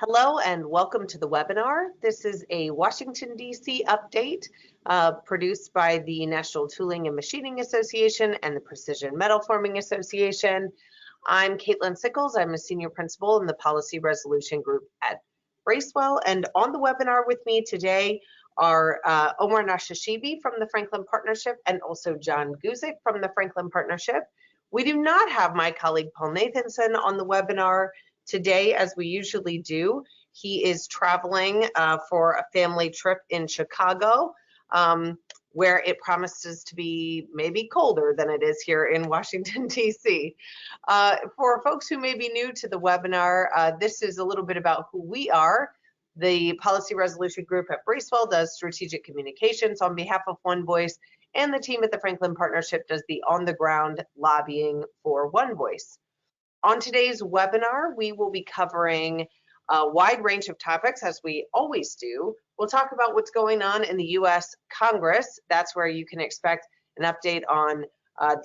Hello and welcome to the webinar. This is a Washington, D.C. update produced by the National Tooling and Machining Association and the Precision Metal Forming Association. I'm Caitlin Sickles. I'm a senior principal in the Policy Resolution Group at Bracewell. And on the webinar with me today are Omar Nashashibi from the Franklin Partnership and also John Guzik from the Franklin Partnership. We do not have my colleague Paul Nathanson on the webinar today, as we usually do. He is traveling for a family trip in Chicago, where it promises to be maybe colder than it is here in Washington, D.C. For folks who may be new to the webinar, this is a little bit about who we are. The Policy Resolution Group at Bracewell does strategic communications on behalf of One Voice, and the team at the Franklin Partnership does the on-the-ground lobbying for One Voice. On today's webinar, we will be covering a wide range of topics, as we always do. We'll talk about what's going on in the U.S. Congress. That's where you can expect an update on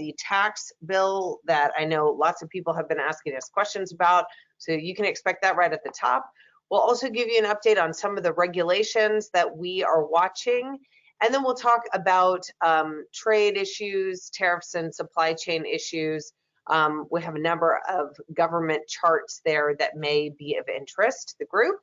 the tax bill that I know lots of people have been asking us questions about. So you can expect that right at the top. We'll also give you an update on some of the regulations that we are watching. And then we'll talk about trade issues, tariffs, and supply chain issues. We have a number of government charts there that may be of interest to the group.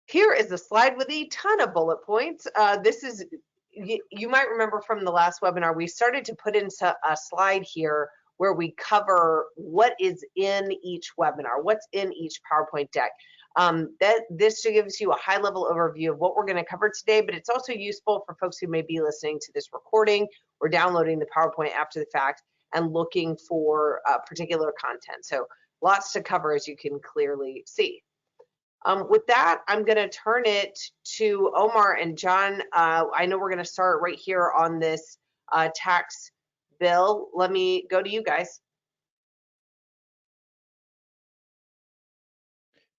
Here is a slide with a ton of bullet points. This is, you might remember from the last webinar, we started to put in a slide here where we cover what is in each webinar, what's in each PowerPoint deck. This gives you a high-level overview of what we're going to cover today, but it's also useful for folks who may be listening to this recording or downloading the PowerPoint after the fact and looking for particular content. So lots to cover, as you can clearly see. With that, I'm going to turn it to Omar and John. I know we're going to start right here on this tax bill. Let me go to you guys.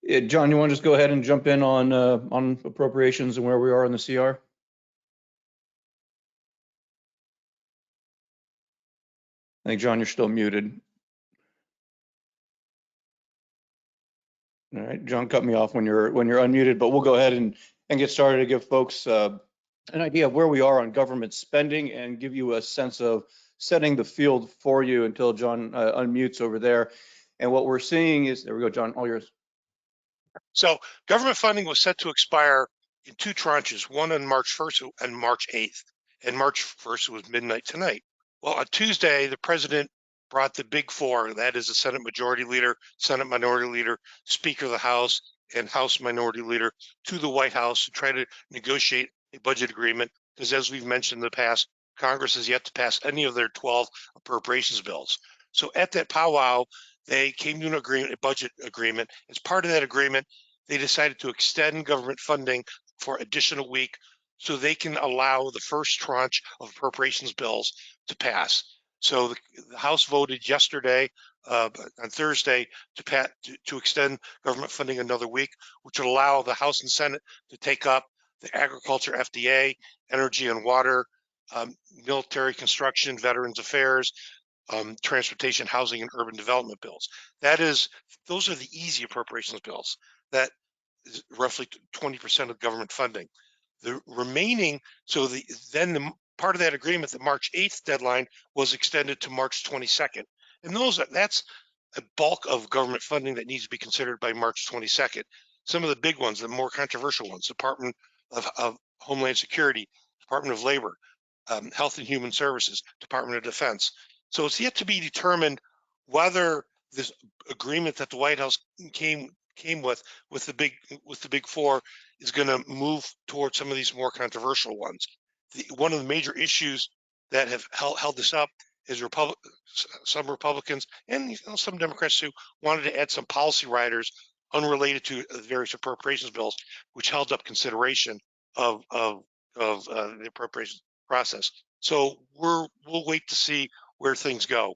Yeah, John, you want to just go ahead and jump in on appropriations and where we are in the CR? I think, John, you're still muted. All right, John cut me off when you're unmuted, but we'll go ahead and get started to give folks an idea of where we are on government spending and give you a sense of setting the field for you until John unmutes over there. And what we're seeing is, there we go, John, all yours. So government funding was set to expire in two tranches, one on March 1st and March 8th. And March 1st was midnight tonight. Well, on Tuesday, the president brought the big four, that is the Senate Majority Leader, Senate Minority Leader, Speaker of the House, and House Minority Leader to the White House to try to negotiate a budget agreement, because as we've mentioned in the past, Congress has yet to pass any of their 12 appropriations bills. So at that powwow, they came to an agreement, a budget agreement. As part of that agreement, they decided to extend government funding for an additional week so they can allow the first tranche of appropriations bills to pass. So the House voted yesterday, on Thursday, to extend government funding another week, which would allow the House and Senate to take up the agriculture FDA, energy and water, military construction, veterans affairs, transportation, housing, and urban development bills. Those are the easy appropriations bills. That is roughly 20% of government funding. The remaining, then the part of that agreement, the March 8th deadline was extended to March 22nd. And that's a bulk of government funding that needs to be considered by March 22nd. Some of the big ones, the more controversial ones, Department of Homeland Security, Department of Labor, Health and Human Services, Department of Defense. So it's yet to be determined whether this agreement that the White House came with the big four is going to move towards some of these more controversial ones. One of the major issues that have held this up is some Republicans and some Democrats who wanted to add some policy riders unrelated to the various appropriations bills, which held up consideration of the appropriations process. So we'll wait to see where things go.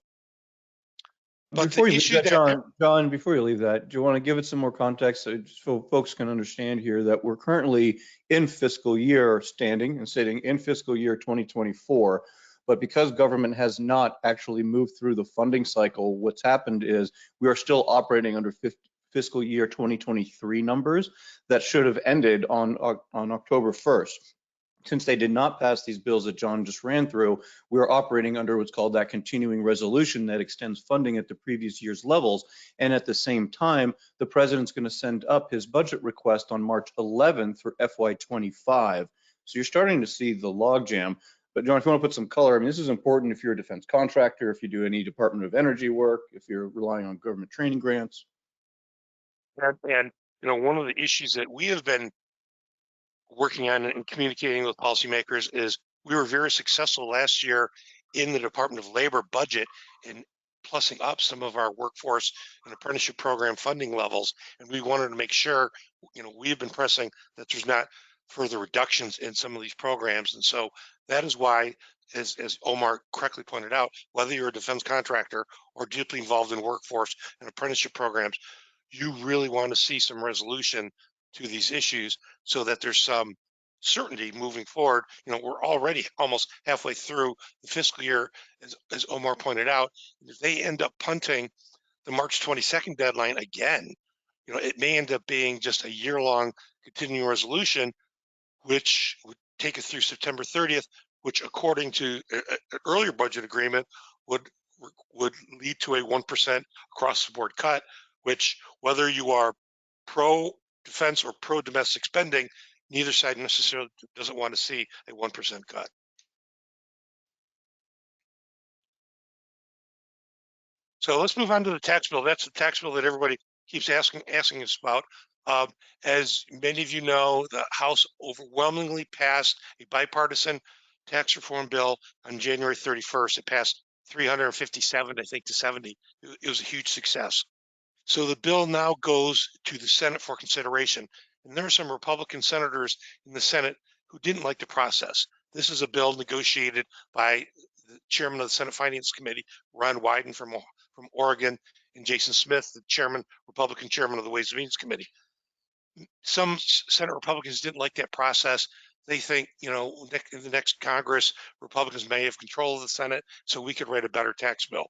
But before you leave that, John, before you leave that, do you want to give it some more context so folks can understand here that we're currently in fiscal year standing and sitting in fiscal year 2024, but because government has not actually moved through the funding cycle, what's happened is we are still operating under fiscal year 2023 numbers that should have ended on October 1st. Since they did not pass these bills that John just ran through, we're operating under what's called that continuing resolution that extends funding at the previous year's levels. And at the same time, the president's going to send up his budget request on March 11th for FY25. So you're starting to see the logjam. But John, if you want to put some color, I mean, this is important if you're a defense contractor, if you do any Department of Energy work, if you're relying on government training grants. And you know, one of the issues that we have been working on and communicating with policymakers is we were very successful last year in the Department of Labor budget in plussing up some of our workforce and apprenticeship program funding levels. And we wanted to make sure, you know, we've been pressing that there's not further reductions in some of these programs. And so that is why, as Omar correctly pointed out, whether you're a defense contractor or deeply involved in workforce and apprenticeship programs, you really want to see some resolution to these issues so that there's some certainty moving forward. You know, we're already almost halfway through the fiscal year, as Omar pointed out. If they end up punting the March 22nd deadline again, you know, it may end up being just a year-long continuing resolution, which would take us through September 30th, which according to an earlier budget agreement would lead to a 1% across the board cut, which whether you are pro defense or pro domestic spending, neither side necessarily doesn't want to see a 1% cut. So let's move on to the tax bill. That's the tax bill that everybody keeps asking us about. As many of you know, the House overwhelmingly passed a bipartisan tax reform bill on January 31st. It passed 357, I think, to 70. It was a huge success. So the bill now goes to the Senate for consideration. And there are some Republican senators in the Senate who didn't like the process. This is a bill negotiated by the chairman of the Senate Finance Committee, Ron Wyden from Oregon, and Jason Smith, the Republican chairman of the Ways and Means Committee. Some Senate Republicans didn't like that process. They think, you know, in the next Congress, Republicans may have control of the Senate, so we could write a better tax bill.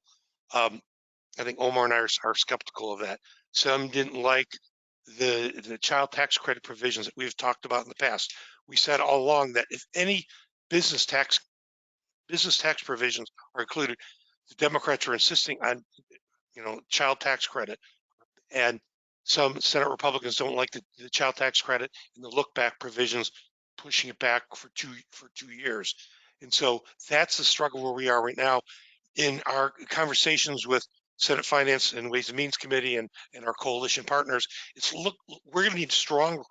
I think Omar and I are skeptical of that. Some didn't like the child tax credit provisions that we've talked about in the past. We said all along that if any business tax provisions are included, the Democrats are insisting on, you know, child tax credit. And some Senate Republicans don't like the child tax credit and the look back provisions, pushing it back for two years. And so that's the struggle where we are right now. In our conversations with Senate Finance and Ways and Means Committee and our coalition partners, we're going to need strong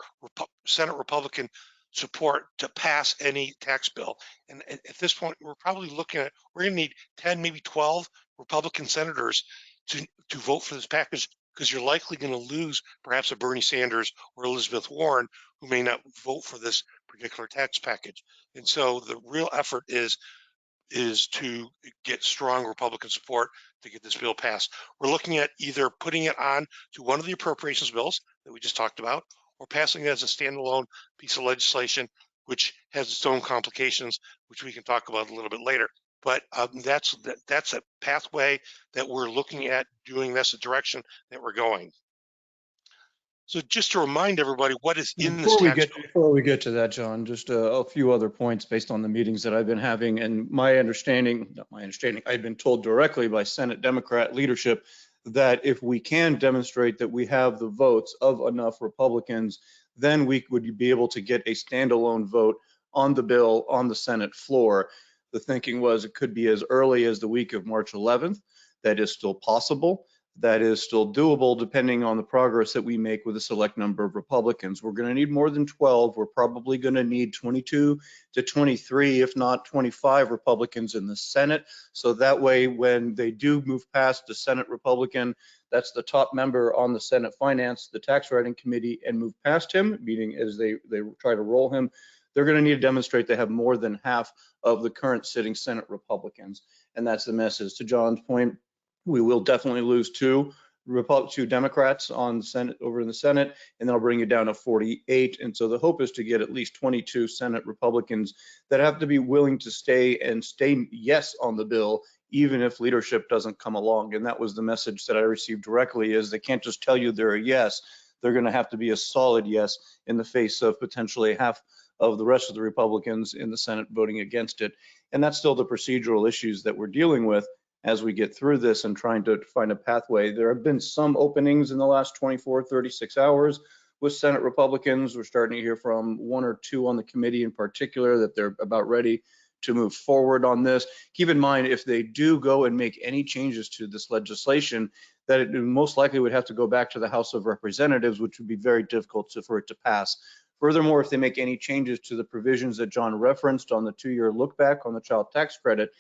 Senate Republican support to pass any tax bill. And at this point, we're probably looking at, we're going to need 10, maybe 12 Republican senators to vote for this package, because you're likely going to lose perhaps a Bernie Sanders or Elizabeth Warren who may not vote for this particular tax package. And so the real effort is to get strong Republican support to get this bill passed. We're looking at either putting it on to one of the appropriations bills that we just talked about, or passing it as a standalone piece of legislation, which has its own complications, which we can talk about a little bit later. But that's a pathway that we're looking at doing. That's the direction that we're going. So just to remind everybody what is in this tax bill. Before we get to that, John, just a few other points based on the meetings that I've been having, and I've been told directly by Senate Democrat leadership that if we can demonstrate that we have the votes of enough Republicans, then we would be able to get a standalone vote on the bill on the Senate floor. The thinking was it could be as early as the week of March 11th. That is still possible. That is still doable depending on the progress that we make with a select number of Republicans. We're going to need more than 12. We're probably going to need 22 to 23, if not 25 Republicans in the Senate. So that way, when they do move past the Senate Republican, that's the top member on the Senate Finance, the Tax Writing Committee, and move past him, meaning as they try to roll him, they're going to need to demonstrate they have more than half of the current sitting Senate Republicans. And that's the message. To John's point, we will definitely lose two Democrats on the Senate, over in the Senate, and they'll bring it down to 48. And so the hope is to get at least 22 Senate Republicans that have to be willing to stay yes on the bill, even if leadership doesn't come along. And that was the message that I received directly, is they can't just tell you they're a yes. They're going to have to be a solid yes in the face of potentially half of the rest of the Republicans in the Senate voting against it. And that's still the procedural issues that we're dealing with as we get through this and trying to find a pathway. There have been some openings in the last 24, 36 hours with Senate Republicans. We're starting to hear from one or two on the committee in particular that they're about ready to move forward on this. Keep in mind, if they do go and make any changes to this legislation, that it most likely would have to go back to the House of Representatives, which would be very difficult for it to pass. Furthermore, if they make any changes to the provisions that John referenced on the 2-year look back on the child tax credit,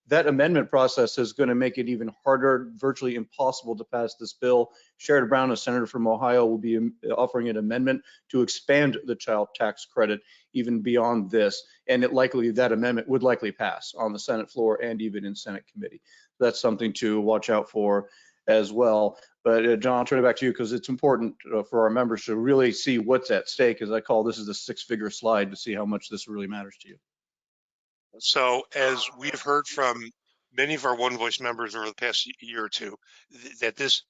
that amendment process is going to make it even harder, virtually impossible to pass this bill. Sherrod Brown, a senator from Ohio, will be offering an amendment to expand the child tax credit even beyond this. And that amendment would likely pass on the Senate floor and even in Senate committee. That's something to watch out for as well. But John, I'll turn it back to you because it's important for our members to really see what's at stake. As I call this is a 6-figure slide to see how much this really matters to you. So as we've heard from many of our One Voice members over the past year or two, that this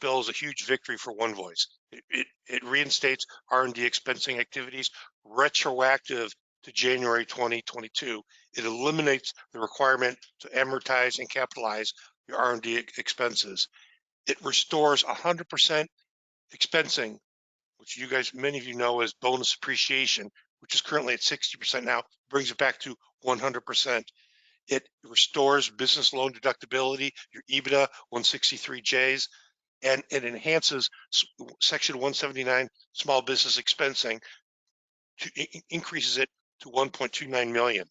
bill is a huge victory for One Voice. It reinstates R&D expensing activities retroactive to January 2022. It eliminates the requirement to amortize and capitalize your R&D expenses. It restores 100% expensing, which you guys, many of you know as bonus appreciation, which is currently at 60% now, brings it back to 100%. It restores business loan deductibility, your EBITDA 163Js, and it enhances Section 179 small business expensing, increases it to 1.29 million.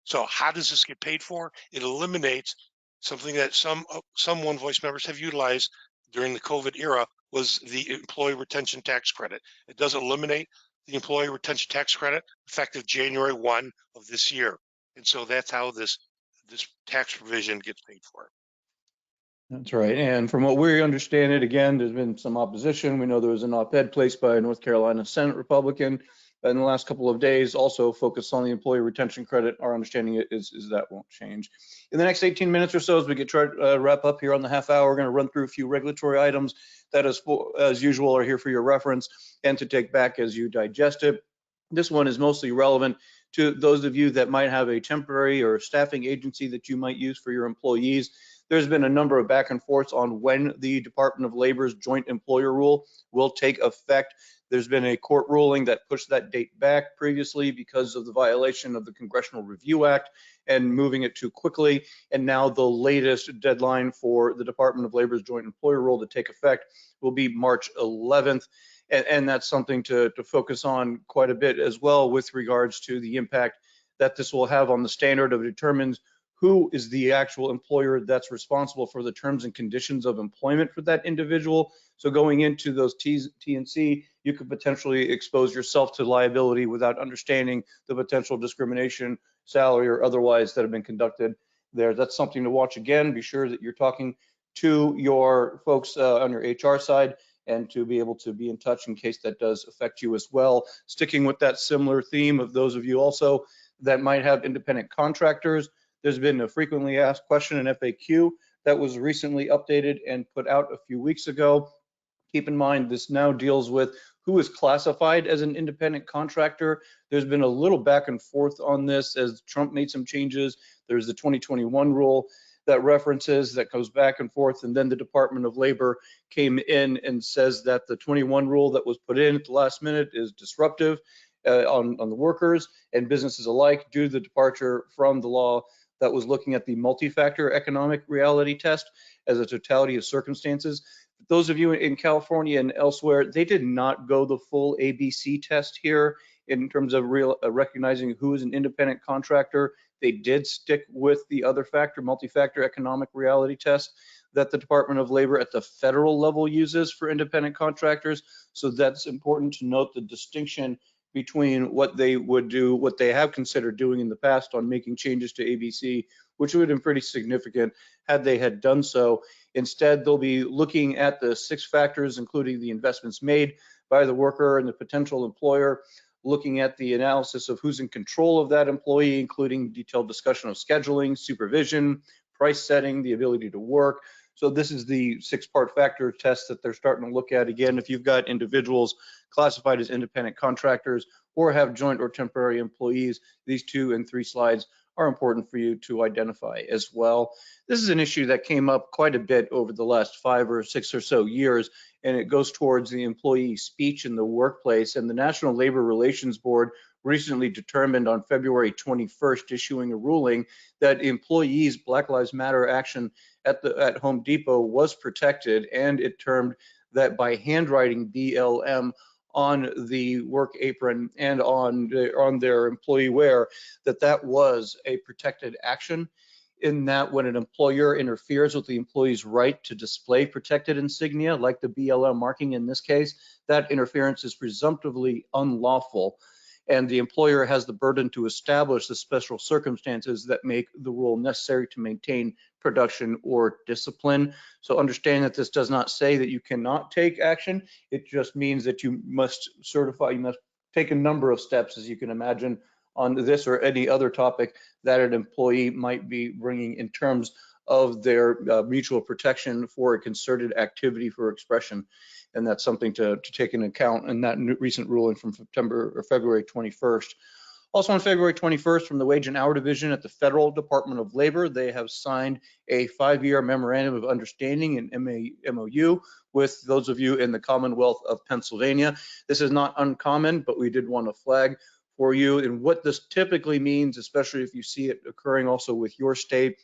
So how does this get paid for? It eliminates something that some One Voice members have utilized during the COVID era, was the employee retention tax credit. It does eliminate the employee retention tax credit effective January 1 of this year. And so that's how this tax provision gets paid for. That's right. And from what we understand it, again, there's been some opposition. We know there was an op-ed placed by a North Carolina Senate Republican in the last couple of days, also focused on the employee retention credit. Our understanding is that won't change. In the next 18 minutes or so, as we get wrap up here on the half hour, we're going to run through a few regulatory items that, as usual, are here for your reference and to take back as you digest it. This one is mostly relevant to those of you that might have a temporary or staffing agency that you might use for your employees. There's been a number of back and forths on when the Department of Labor's joint employer rule will take effect. There's been a court ruling that pushed that date back previously because of the violation of the Congressional Review Act and moving it too quickly. And now the latest deadline for the Department of Labor's joint employer rule to take effect will be March 11th. And that's something to focus on quite a bit as well with regards to the impact that this will have on the standard of determines who is the actual employer that's responsible for the terms and conditions of employment for that individual. So going into those T&C, you could potentially expose yourself to liability without understanding the potential discrimination, salary, or otherwise that have been conducted there. That's something to watch. Again, be sure that you're talking to your folks on your HR side and to be able to be in touch in case that does affect you as well. Sticking with that similar theme of those of you also that might have independent contractors, there's been a frequently asked question in FAQ that was recently updated and put out a few weeks ago. Keep in mind, this now deals with who is classified as an independent contractor. There's been a little back and forth on this as Trump made some changes. There's the 2021 rule that references that goes back and forth, and then the Department of Labor came in and says that the 21 rule that was put in at the last minute is disruptive on the workers and businesses alike due to the departure from the law that was looking at the multi-factor economic reality test as a totality of circumstances. Those of you in California and elsewhere, they did not go the full ABC test here in terms of recognizing who is an independent contractor. They did stick with the other factor, multi-factor economic reality test that the Department of Labor at the federal level uses for independent contractors. So that's important to note the distinction between what they would do, what they have considered doing in the past on making changes to ABC, which would have been pretty significant had they had done so. Instead, they'll be looking at the 6 factors, including the investments made by the worker and the potential employer, looking at the analysis of who's in control of that employee, including detailed discussion of scheduling, supervision, price setting, the ability to work. So this is the 6-part factor test that they're starting to look at. Again, if you've got individuals classified as independent contractors or have joint or temporary employees, these 2 and 3 slides are important for you to identify as well. This is an issue that came up quite a bit over the last 5 or 6 or so years, and it goes towards the employee speech in the workplace. And the National Labor Relations Board recently determined on February 21st, issuing a ruling that employees' Black Lives Matter action at Home Depot was protected, and it termed that by handwriting BLM on the work apron and on their employee wear, that was a protected action. In that, when an employer interferes with the employee's right to display protected insignia, like the BLM marking in this case, that interference is presumptively unlawful, and the employer has the burden to establish the special circumstances that make the rule necessary to maintain production or discipline. So understand that this does not say that you cannot take action. It just means that you must take a number of steps, as you can imagine, on this or any other topic that an employee might be bringing in terms of their mutual protection for a concerted activity for expression. And that's something to take into account in that recent ruling from February 21st. Also on February 21st, from the Wage and Hour Division at the Federal Department of Labor, they have signed a 5-year memorandum of understanding, an MOU, with those of you in the Commonwealth of Pennsylvania. This is not uncommon, but we did want to flag for you. And what this typically means, especially if you see it occurring also with your state,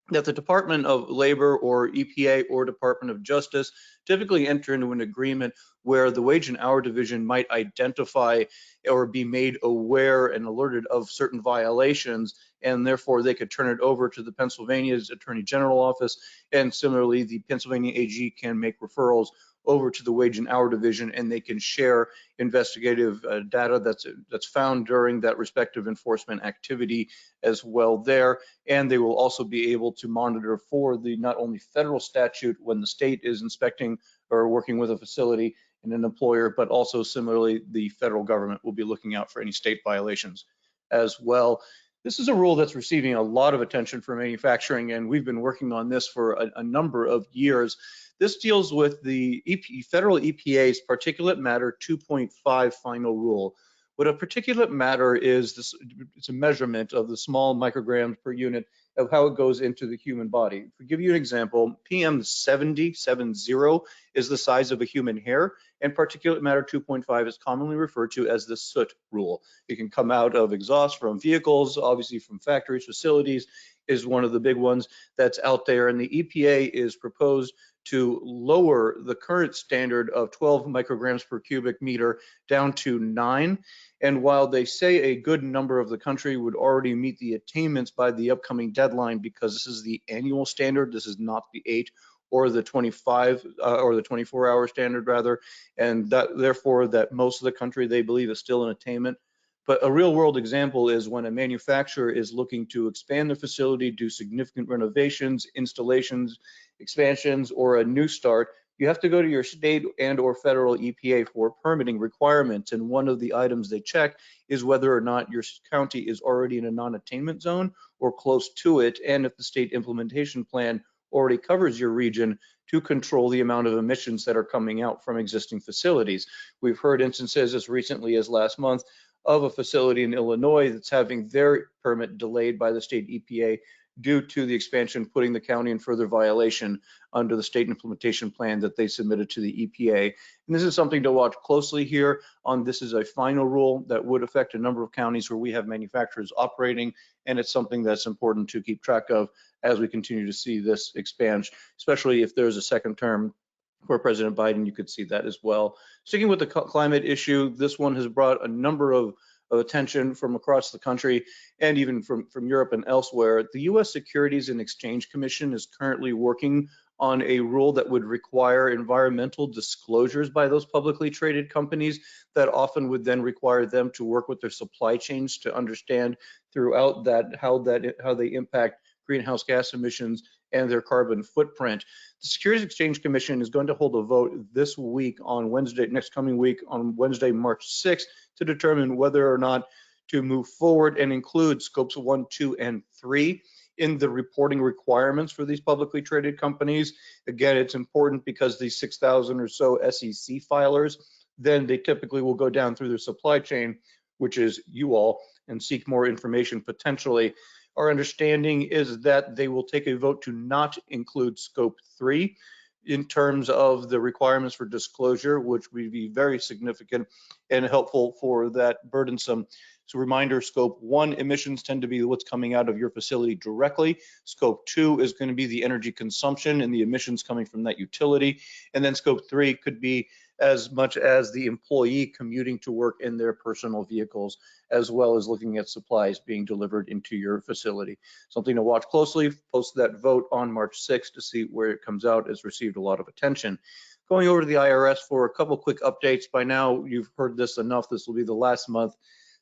that the Department of Labor or EPA or Department of Justice typically enter into an agreement where the Wage and Hour Division might identify or be made aware and alerted of certain violations, and therefore they could turn it over to the Pennsylvania's Attorney General Office, and similarly the Pennsylvania AG can make referrals over to the Wage and Hour Division, and they can share investigative data that's found during that respective enforcement activity as well there. And they will also be able to monitor for the not only federal statute when the state is inspecting or working with a facility and an employer, but also similarly the federal government will be looking out for any state violations as well. This is a rule that's receiving a lot of attention for manufacturing, and we've been working on this for a number of years. This deals with the federal EPA's particulate matter 2.5 final rule. What a particulate matter is, it's a measurement of the small micrograms per unit of how it goes into the human body. To give you an example, PM70 is the size of a human hair, and particulate matter 2.5 is commonly referred to as the soot rule. It can come out of exhaust from vehicles, obviously from factories, facilities is one of the big ones that's out there, and the EPA is proposed to lower the current standard of 12 micrograms per cubic meter down to 9. And while they say a good number of the country would already meet the attainments by the upcoming deadline, because this is the annual standard, this is not the 8 or the 25 or the 24-hour standard rather, and that therefore that most of the country they believe is still in attainment. But a real world example is when a manufacturer is looking to expand their facility, do significant renovations, installations, expansions, or a new start, you have to go to your state and or federal EPA for permitting requirements. And one of the items they check is whether or not your county is already in a non-attainment zone or close to it, and if the state implementation plan already covers your region to control the amount of emissions that are coming out from existing facilities. We've heard instances as recently as last month of a facility in Illinois that's having their permit delayed by the state EPA due to the expansion, putting the county in further violation under the state implementation plan that they submitted to the EPA. And this is something to watch closely here on. This is a final rule that would affect a number of counties where we have manufacturers operating, and it's something that's important to keep track of as we continue to see this expand, especially if there's a second term for President Biden. You could see that as well. Sticking with the climate issue, this one has brought a number of attention from across the country and even from Europe and elsewhere. The U.S. Securities and Exchange Commission is currently working on a rule that would require environmental disclosures by those publicly traded companies that often would then require them to work with their supply chains to understand throughout that how they impact greenhouse gas emissions and their carbon footprint. The Securities Exchange Commission is going to hold a vote this week on Wednesday, next coming week on Wednesday, March 6th, to determine whether or not to move forward and include scopes 1, 2, and 3 in the reporting requirements for these publicly traded companies. Again, it's important because these 6,000 or so SEC filers, then they typically will go down through their supply chain, which is you all, and seek more information potentially. Our understanding is that they will take a vote to not include scope 3 in terms of the requirements for disclosure, which would be very significant and helpful for that burdensome. So reminder, scope 1 emissions tend to be what's coming out of your facility directly. Scope 2 is going to be the energy consumption and the emissions coming from that utility. And then scope 3 could be as much as the employee commuting to work in their personal vehicles, as well as looking at supplies being delivered into your facility. Something to watch closely. Post that vote on March 6th to see where it comes out. Has received a lot of attention. Going over to the IRS for a couple quick updates. By now, you've heard this enough. This will be the last month,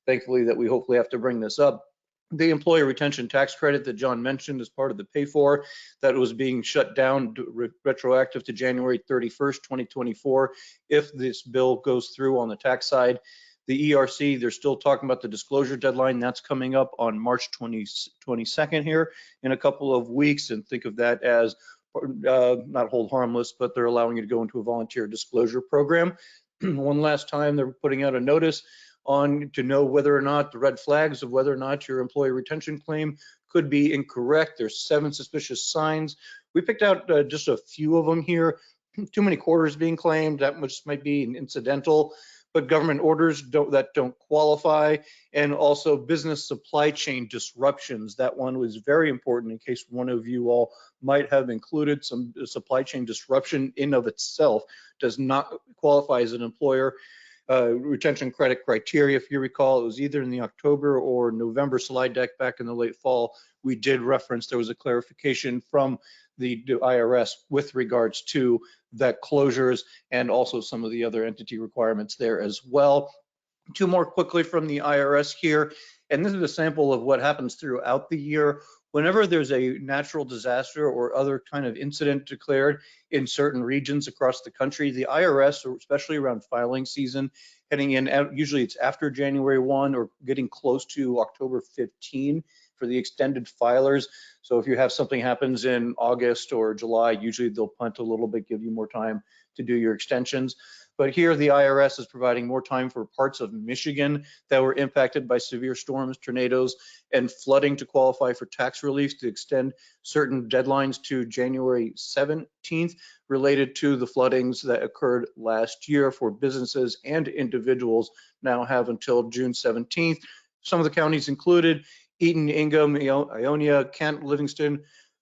thankfully, that we hopefully have to bring this up. The employee retention tax credit that John mentioned as part of the pay for that was being shut down retroactive to January 31st, 2024. If this bill goes through on the tax side, the ERC, they're still talking about the disclosure deadline. That's coming up on March 22nd here in a couple of weeks. And think of that as not hold harmless, but they're allowing you to go into a volunteer disclosure program. One last time, they're putting out a notice on to know whether or not the red flags of whether or not your employee retention claim could be incorrect. There's 7 suspicious signs. We picked out just a few of them here. Too many quarters being claimed, that much might be an incidental, but government orders that don't qualify, and also business supply chain disruptions. That one was very important in case one of you all might have included some supply chain disruption in of itself does not qualify as an employer. Retention credit criteria, if you recall, it was either in the October or November slide deck back in the late fall. We did reference there was a clarification from the IRS with regards to that closures and also some of the other entity requirements there as well. 2 more quickly from the IRS here, and this is a sample of what happens throughout the year. Whenever there's a natural disaster or other kind of incident declared in certain regions across the country, the IRS, especially around filing season, heading in, usually it's after January 1 or getting close to October 15 for the extended filers. So if you have something happens in August or July, usually they'll punt a little bit, give you more time to do your extensions. But here the IRS is providing more time for parts of Michigan that were impacted by severe storms, tornadoes, and flooding to qualify for tax relief to extend certain deadlines to January 17th related to the floodings that occurred last year for businesses and individuals now have until June 17th. Some of the counties included Eaton, Ingham, Ionia, Kent, Livingston,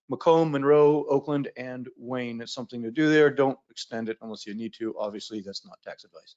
Macomb, Monroe, Oakland, and Wayne. It's something to do there. Don't extend it unless you need to. Obviously, that's not tax advice.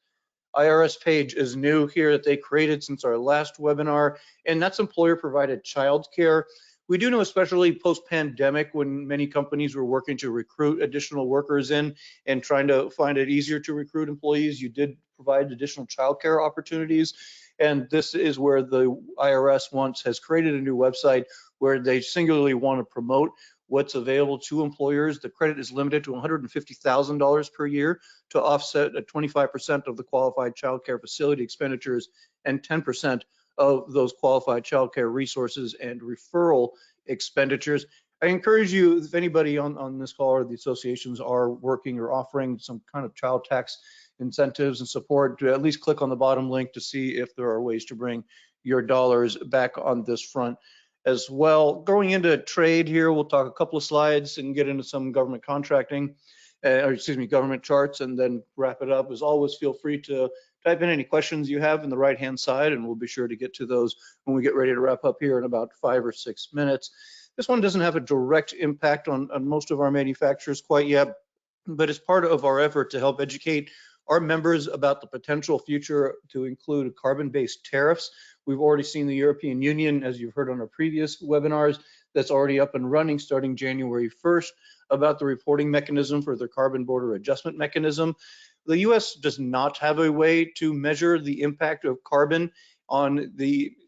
IRS page is new here that they created since our last webinar, and that's employer provided childcare. We do know, especially post-pandemic, when many companies were working to recruit additional workers in and trying to find it easier to recruit employees, you did provide additional childcare opportunities. And this is where the IRS has created a new website where they singularly want to promote what's available to employers. The credit is limited to $150,000 per year to offset 25% of the qualified child care facility expenditures and 10% of those qualified child care resources and referral expenditures. I encourage you, if anybody on this call or the associations are working or offering some kind of child tax incentives and support, to at least click on the bottom link to see if there are ways to bring your dollars back on this front as well. Going into trade here, we'll talk a couple of slides and get into some government contracting, government charts, and then wrap it up. As always, feel free to type in any questions you have in the right-hand side, and we'll be sure to get to those when we get ready to wrap up here in about 5 or 6 minutes. This one doesn't have a direct impact on most of our manufacturers quite yet, but it's part of our effort to help educate our members about the potential future to include carbon-based tariffs. We've already seen the European Union, as you've heard on our previous webinars, that's already up and running starting January 1st about the reporting mechanism for their carbon border adjustment mechanism. The US does not have a way to measure the impact of carbon on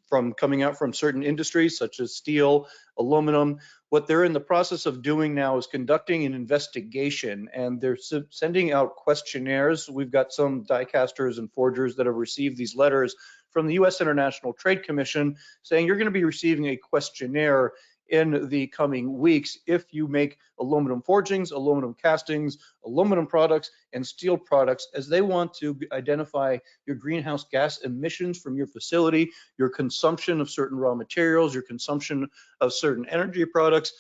from coming out from certain industries such as steel, aluminum. What they're in the process of doing now is conducting an investigation, and they're sending out questionnaires. We've got some die casters and forgers that have received these letters from the US International Trade Commission saying you're going to be receiving a questionnaire in the coming weeks if you make aluminum forgings, aluminum castings, aluminum products, and steel products, as they want to identify your greenhouse gas emissions from your facility, your consumption of certain raw materials, your consumption of certain energy products.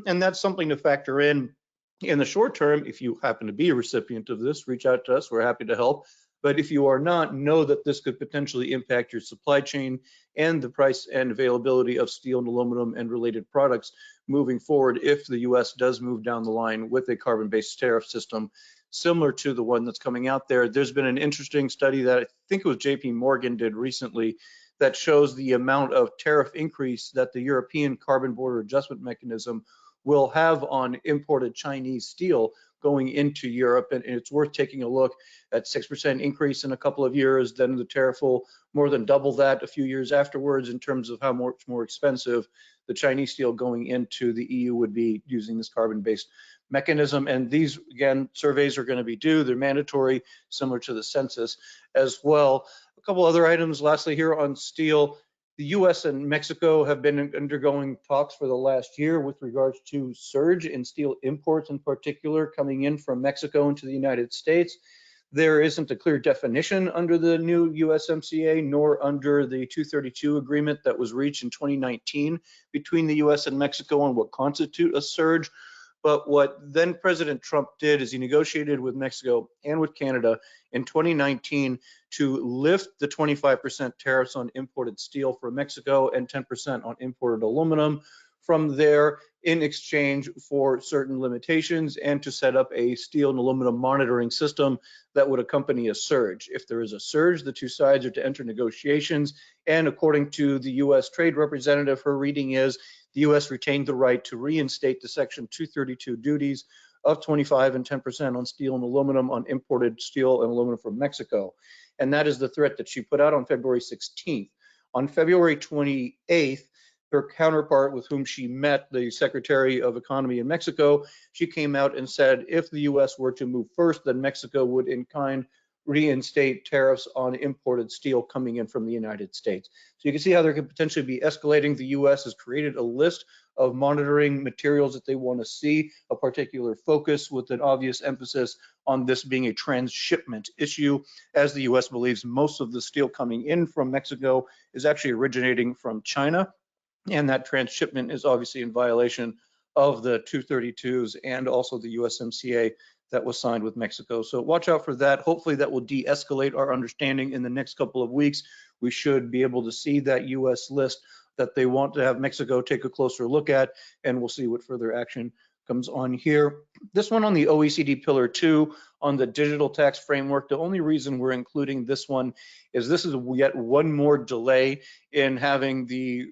And that's something to factor in the short term. If you happen to be a recipient of this, reach out to us. We're happy to help. But if you are not, know that this could potentially impact your supply chain and the price and availability of steel and aluminum and related products moving forward if the US does move down the line with a carbon-based tariff system similar to the one that's coming out there. There's been an interesting study that I think it was JP Morgan did recently that shows the amount of tariff increase that the European Carbon Border Adjustment Mechanism will have on imported Chinese steel going into Europe. And it's worth taking a look at 6% increase in a couple of years. Then the tariff will more than double that a few years afterwards in terms of how much more expensive the Chinese steel going into the EU would be using this carbon-based mechanism. And these, again, surveys are going to be due. They're mandatory, similar to the census as well. A couple other items lastly here on steel. The US and Mexico have been undergoing talks for the last year with regards to surge in steel imports, in particular coming in from Mexico into the United States. There isn't a clear definition under the new USMCA nor under the 232 agreement that was reached in 2019 between the US and Mexico on what constitutes a surge. But what then President Trump did is he negotiated with Mexico and with Canada in 2019 to lift the 25% tariffs on imported steel for Mexico and 10% on imported aluminum from there in exchange for certain limitations and to set up a steel and aluminum monitoring system that would accompany a surge. If there is a surge, the two sides are to enter negotiations. And according to the US Trade Representative, her reading is the US retained the right to reinstate the Section 232 duties of 25 and 10% on steel and aluminum on imported steel and aluminum from Mexico. And that is the threat that she put out on February 16th. On February 28th, her counterpart with whom she met, the Secretary of Economy in Mexico, she came out and said if the US were to move first, then Mexico would in kind reinstate tariffs on imported steel coming in from the United States. So you can see how there could potentially be escalating. The US has created a list of monitoring materials that they want to see, a particular focus with an obvious emphasis on this being a transshipment issue, as the US believes most of the steel coming in from Mexico is actually originating from China. And that transshipment is obviously in violation of the 232s and also the USMCA that was signed with Mexico. So watch out for that. Hopefully that will de-escalate our understanding in the next couple of weeks. We should be able to see that US list that they want to have Mexico take a closer look at, and we'll see what further action comes on here. This one on the OECD Pillar 2 on the digital tax framework. The only reason we're including this one is this is yet one more delay in having the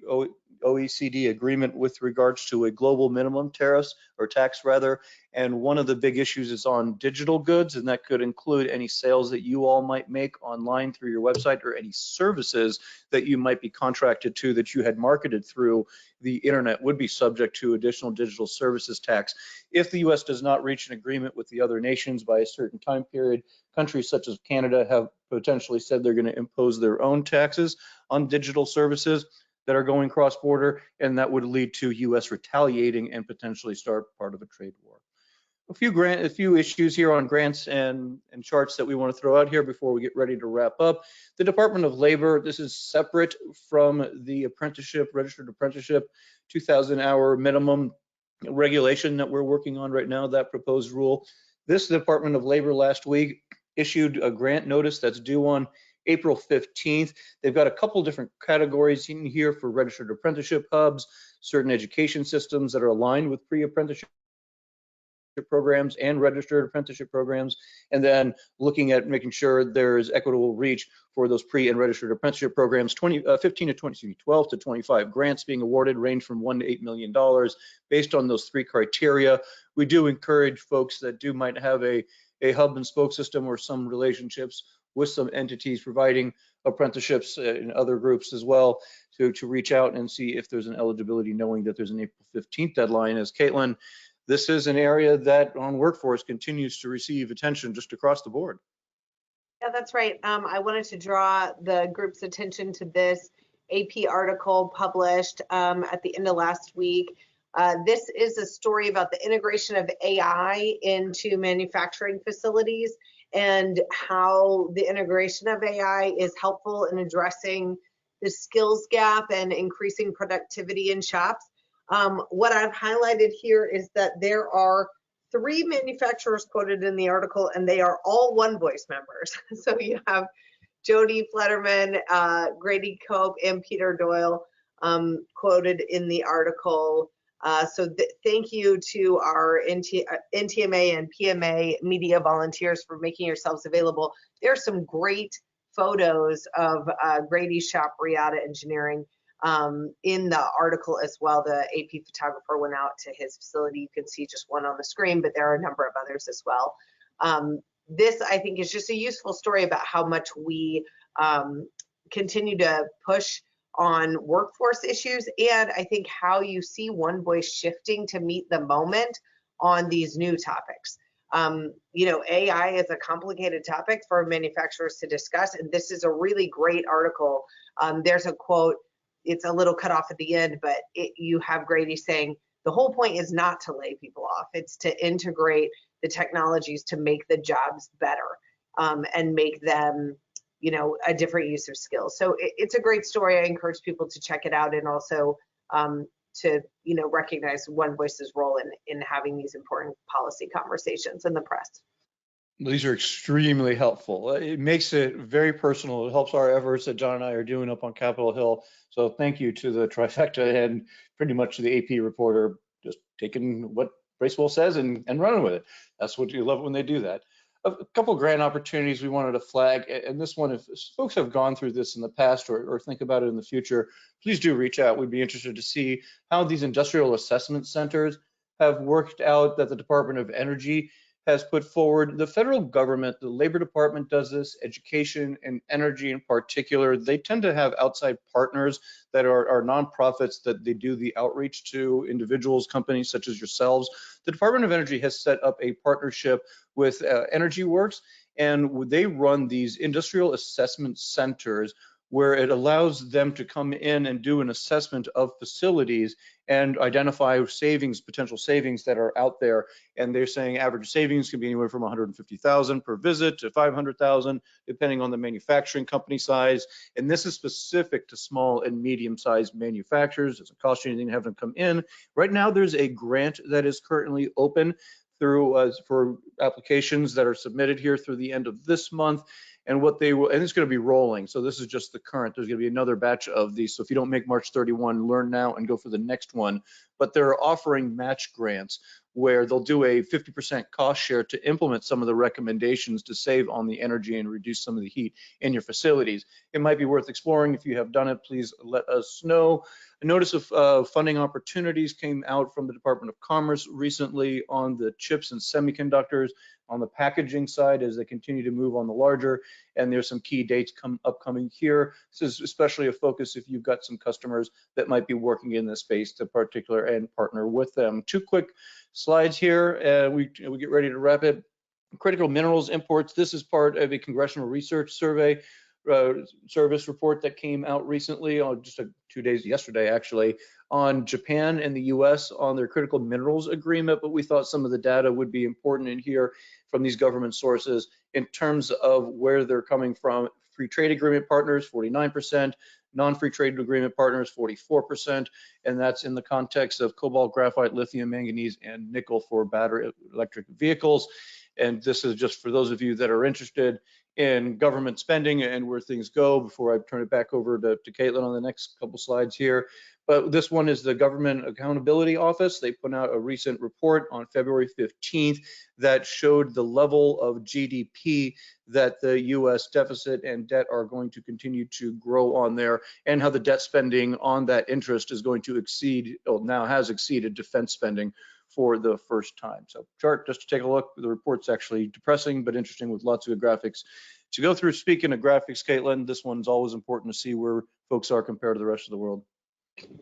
OECD agreement with regards to a global minimum tariffs or tax rather. And one of the big issues is on digital goods, and that could include any sales that you all might make online through your website or any services that you might be contracted to that you had marketed through the internet would be subject to additional digital services tax. If the US does not reach an agreement with the other nations by a certain time period, countries such as Canada have potentially said they're going to impose their own taxes on digital services that are going cross-border, and that would lead to US retaliating and potentially start part of a trade war. A few issues here on grants and charts that we want to throw out here before we get ready to wrap up. The Department of Labor, this is separate from the apprenticeship, registered apprenticeship, 2,000-hour minimum regulation that we're working on right now, that proposed rule. This Department of Labor last week issued a grant notice that's due on April 15th. They've got a couple different categories in here for registered apprenticeship hubs, certain education systems that are aligned with pre-apprenticeship programs and registered apprenticeship programs, and then looking at making sure there's equitable reach for those pre and registered apprenticeship programs. 12 to 25 grants being awarded, range from $1 to $8 million based on those three criteria. We do encourage folks that might have a hub and spoke system or some relationships with some entities providing apprenticeships in other groups as well to reach out and see if there's an eligibility, knowing that there's an April 15th deadline. As Caitlin, this is an area that on workforce continues to receive attention just across the board. Yeah, that's right. I wanted to draw the group's attention to this AP article published at the end of last week. This is a story about the integration of AI into manufacturing facilities and how the integration of AI is helpful in addressing the skills gap and increasing productivity in shops. What I've highlighted here is that there are 3 manufacturers quoted in the article, and they are all One Voice members. So you have Jody Flederman, Grady Cope, and Peter Doyle quoted in the article. Thank you to our NTMA and PMA media volunteers for making yourselves available. There's some great photos of Grady's shop, Riata Engineering, in the article as well. The AP photographer went out to his facility. You can see just one on the screen, but there are a number of others as well. This, I think, is just a useful story about how much we continue to push on workforce issues, and I think how you see One Voice shifting to meet the moment on these new topics. You know, AI is a complicated topic for manufacturers to discuss, and this is a really great article. There's a quote, it's a little cut off at the end, but you have Grady saying, the whole point is not to lay people off, it's to integrate the technologies to make the jobs better and make them, you know, a different use of skills. So it's a great story. I encourage people to check it out, and also to, you know, recognize One Voice's role in having these important policy conversations in the press. These are extremely helpful. It makes it very personal. It helps our efforts that John and I are doing up on Capitol Hill. So thank you to the trifecta and pretty much to the AP reporter, just taking what Bracewell says and running with it. That's what you love when they do that. A couple of grant opportunities we wanted to flag, and this one, if folks have gone through this in the past or think about it in the future, please do reach out. We'd be interested to see how these industrial assessment centers have worked out that the Department of Energy has put forward. The federal government, the Labor Department does this, education and energy in particular. They tend to have outside partners that are nonprofits that they do the outreach to individuals, companies such as yourselves. The Department of Energy has set up a partnership with Energy Works, and they run these industrial assessment centers where it allows them to come in and do an assessment of facilities and identify savings, potential savings that are out there. And they're saying average savings can be anywhere from 150,000 per visit to 500,000, depending on the manufacturing company size. And this is specific to small and medium-sized manufacturers. It doesn't cost you anything to have them come in. Right now, there's a grant that is currently open through for applications that are submitted here through the end of this month. And what they will, and it's going to be rolling. So this is just the current. There's going to be another batch of these. So if you don't make March 31, learn now and go for the next one. But they're offering match grants where they'll do a 50% cost share to implement some of the recommendations to save on the energy and reduce some of the heat in your facilities. It might be worth exploring. If you have done it, please let us know. A notice of funding opportunities came out from the Department of Commerce recently on the chips and semiconductors, on the packaging side as they continue to move on the larger, and there's some key dates upcoming here. This is especially a focus if you've got some customers that might be working in this space to particular and partner with them. 2 quick slides here, we get ready to wrap it. Critical minerals imports, this is part of a Congressional Research Survey Service report that came out recently, on just 2 days, yesterday actually, on Japan and the US on their critical minerals agreement, but we thought some of the data would be important in here from these government sources in terms of where they're coming from. Free trade agreement partners, 49%, non-free trade agreement partners, 44%, and that's in the context of cobalt, graphite, lithium, manganese, and nickel for battery electric vehicles. And this is just for those of you that are interested in government spending and where things go, before I turn it back over to Caitlin on the next couple slides here. But this one is the Government Accountability Office. They put out a recent report on February 15th that showed the level of GDP that the US deficit and debt are going to continue to grow on there, and how the debt spending on that interest is going to exceed, or now has exceeded, defense spending for the first time. So chart just to take a look. The report's actually depressing but interesting with lots of good graphics to go through. Speaking of graphics, Caitlin, this one's always important to see where folks are compared to the rest of the world.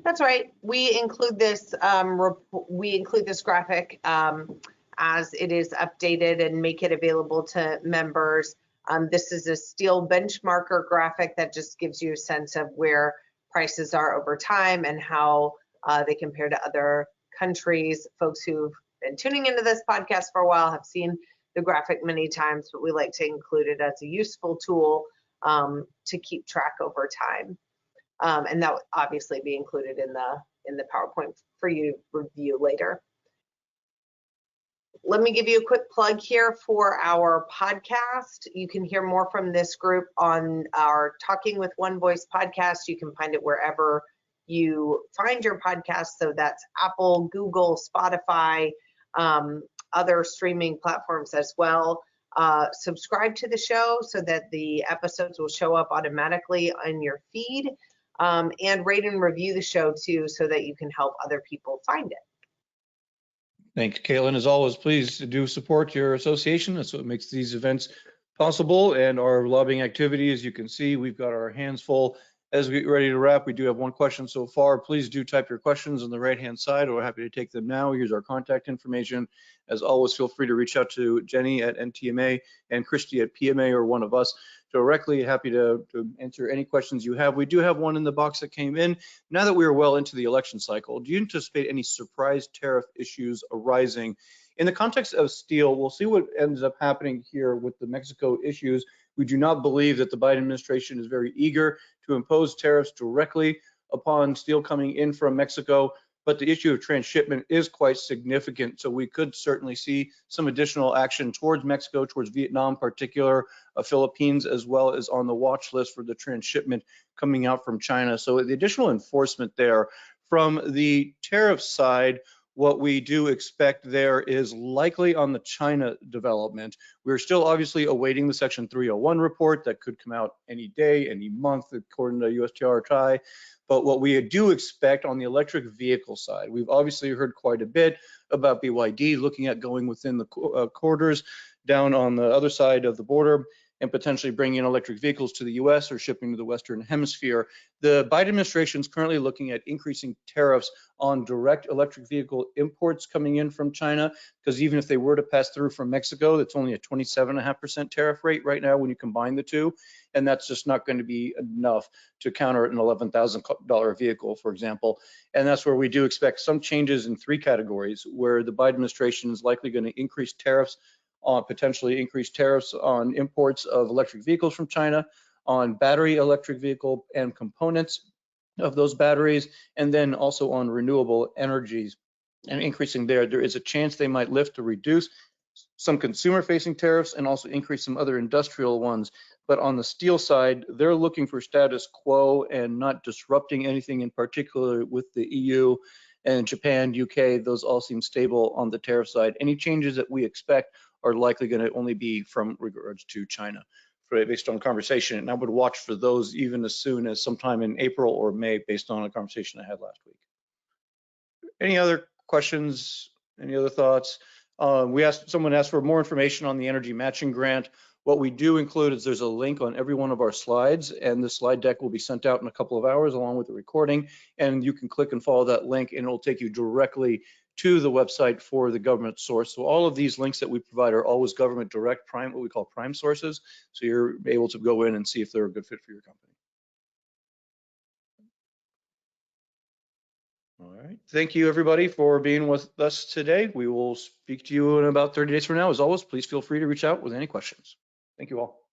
That's right. We include this graphic as it is updated and make it available to members. This is a steel benchmarker graphic that just gives you a sense of where prices are over time and how they compare to other countries. Folks who've been tuning into this podcast for a while have seen the graphic many times, but we like to include it as a useful tool to keep track over time. And that would obviously be included in the PowerPoint for you to review later. Let me give you a quick plug here for our podcast. You can hear more from this group on our Talking with One Voice podcast. You can find it wherever you find your podcast. So that's Apple, Google, Spotify, other streaming platforms as well. Subscribe to the show so that the episodes will show up automatically on your feed, and rate and review the show too so that you can help other people find it. Thanks, Caitlin. As always, please do support your association. That's what makes these events possible, and our lobbying activity. As you can see, we've got our hands full. As we get ready to wrap, we do have one question so far. Please do type your questions on the right-hand side. We're happy to take them now. Here's our contact information. As always, feel free to reach out to Jenny at NTMA and Christy at PMA or one of us directly. Happy to answer any questions you have. We do have one in the box that came in. Now that we are well into the election cycle, do you anticipate any surprise tariff issues arising? In the context of steel, we'll see what ends up happening here with the Mexico issues. We do not believe that the Biden administration is very eager to impose tariffs directly upon steel coming in from Mexico, but the issue of transshipment is quite significant. So we could certainly see some additional action towards Mexico, towards Vietnam in particular, Philippines, as well as on the watch list for the transshipment coming out from China. So the additional enforcement there. From the tariff side, what we do expect there is likely on the China development. We're still obviously awaiting the Section 301 report that could come out any day, any month, according to USTR. But what we do expect on the electric vehicle side, we've obviously heard quite a bit about BYD looking at going within the corridors down on the other side of the border and potentially bringing in electric vehicles to the US or shipping to the Western Hemisphere. The Biden administration is currently looking at increasing tariffs on direct electric vehicle imports coming in from China, because even if they were to pass through from Mexico, that's only a 27.5% tariff rate right now when you combine the two. And that's just not going to be enough to counter an $11,000 vehicle, for example. And that's where we do expect some changes in three categories, where the Biden administration is likely going to increase tariffs on potentially increased tariffs on imports of electric vehicles from China, on battery electric vehicle and components of those batteries, and then also on renewable energies and increasing there. There is a chance they might lift or reduce some consumer-facing tariffs and also increase some other industrial ones. But on the steel side, they're looking for status quo and not disrupting anything in particular with the EU and Japan, UK. Those all seem stable on the tariff side. Any changes that we expect are likely going to only be from regards to China, based on conversation. And I would watch for those even as soon as sometime in April or May, based on a conversation I had last week. Any other questions? Any other thoughts? Someone asked for more information on the energy matching grant. What we do include is there's a link on every one of our slides, and the slide deck will be sent out in a couple of hours along with the recording. And you can click and follow that link, and it'll take you directly to the website for the government source. So all of these links that we provide are always government direct, prime, what we call prime sources. So you're able to go in and see if they're a good fit for your company. All right. Thank you, everybody, for being with us today. We will speak to you in about 30 days from now. As always, please feel free to reach out with any questions. Thank you all.